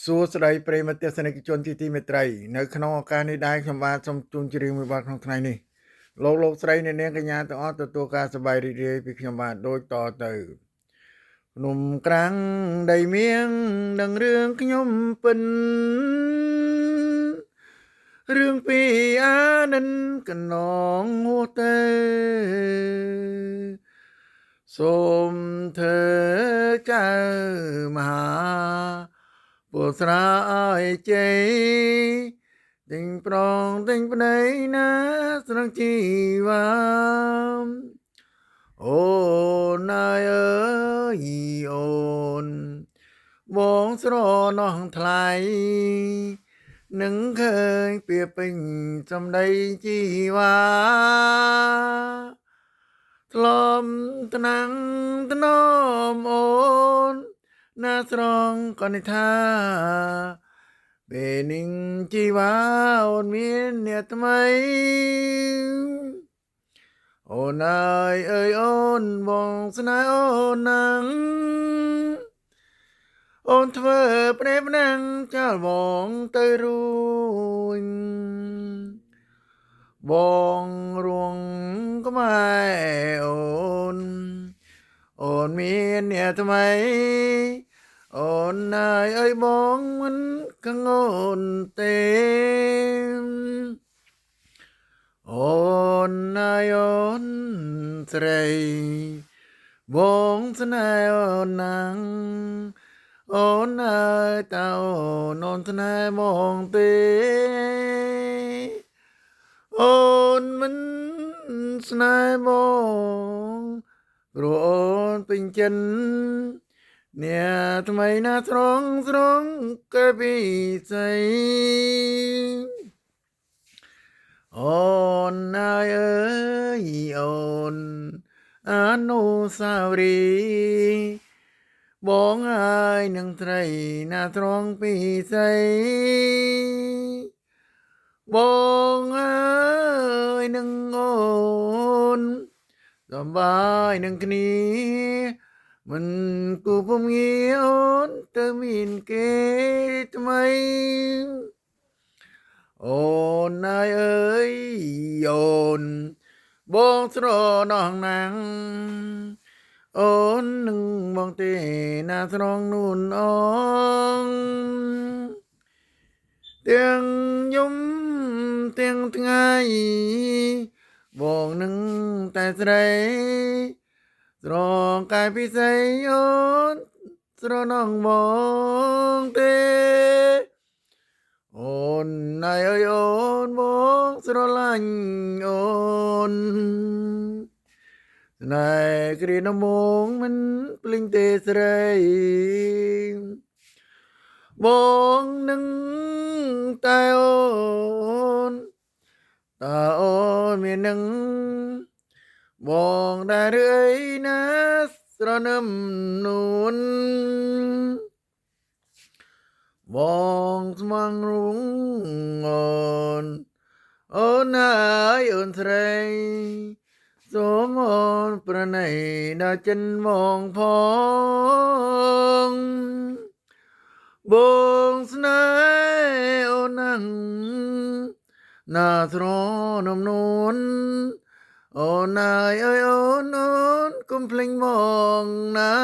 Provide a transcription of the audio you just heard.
សួស្តីប្រិយមិត្តទស្សនិកជនជាទីមេត្រីនៅក្នុងឱកាសនេះដែរខ្ញុំបាទសូមជូនច្រៀងមួយបទក្នុងថ្ងៃនេះលោកស្រីអ្នកនាងកញ្ញាទាំងអស់ទទួលការសប្បាយរីករាយពីខ្ញុំបាទដូចតទៅភ្នំក្រាំងដីមៀងដឹងរឿងខ្ញុំពិនរឿងពីអានិនកណងហួទៅសូមធ្វើចៅមហាពុស្រាឲ្យជ័យទិញប្រងទិញប្តីណាស្រងជីវាអូនអើយអូនបងស្រណោះថ្លៃនឹងឃើញពីពេញសំដីជីវាថ្លំថ្នាំងថ្នមអូនណាស្រងក៏និថាពេលនឹងជីវ៉ាអូនមានអ្នកថ្មីអូនអើយអូនបងស្នេហ៍អូនណាំងអូនធ្វើព្រេបណាំងចោលបងទៅរួញបងរួងក្បែរអូនមានអ្នកថ្មីអូនអើយបងមិនខាងអូនទេអូនអូនស្រីបងស្នេហ៍អូនណាំងអូនអើយតើអូនស្នេហ៍បងទេអូនមិនស្នេហ៍បងព្រោះអូនពេញចិនអ្នកថ្មីណាស្រងគេពិសីអូនអើយអូនអនុស្សាវរីយ៍បងអើយនឹងត្រីណាត្រង់ពិសីបងអើយនឹងអូនសប្បាយនឹងគ្នាមិនគូពុំងាអូនទៅមានគេថ្មីអូនអើយអូនបងស្រណោះណាំងអូននឹងបងទេណាស្រងនួនអងទាំងយំទាំងថ្ងៃបងនឹងតែស្រីស្រងកាយពិសីអូនស្រណងបងទេអូនអើយអូនបងស្រឡាញ់អូនស្នេហ៍គ្រានមងមិនភ្លេងទេស្រីបងនឹងតែអូនតើអូនមាននឹងបងដែរឬអីណាស្រនឹមនួនបងស្មងរុងអូនអើយអូនស្រីសូមអូនប្រណីដល់ចិនមកផងបងស្នេហ៍អូនណាំងណាស្រនំនួនអូនអើយអូនកុំភ្លេចមកណា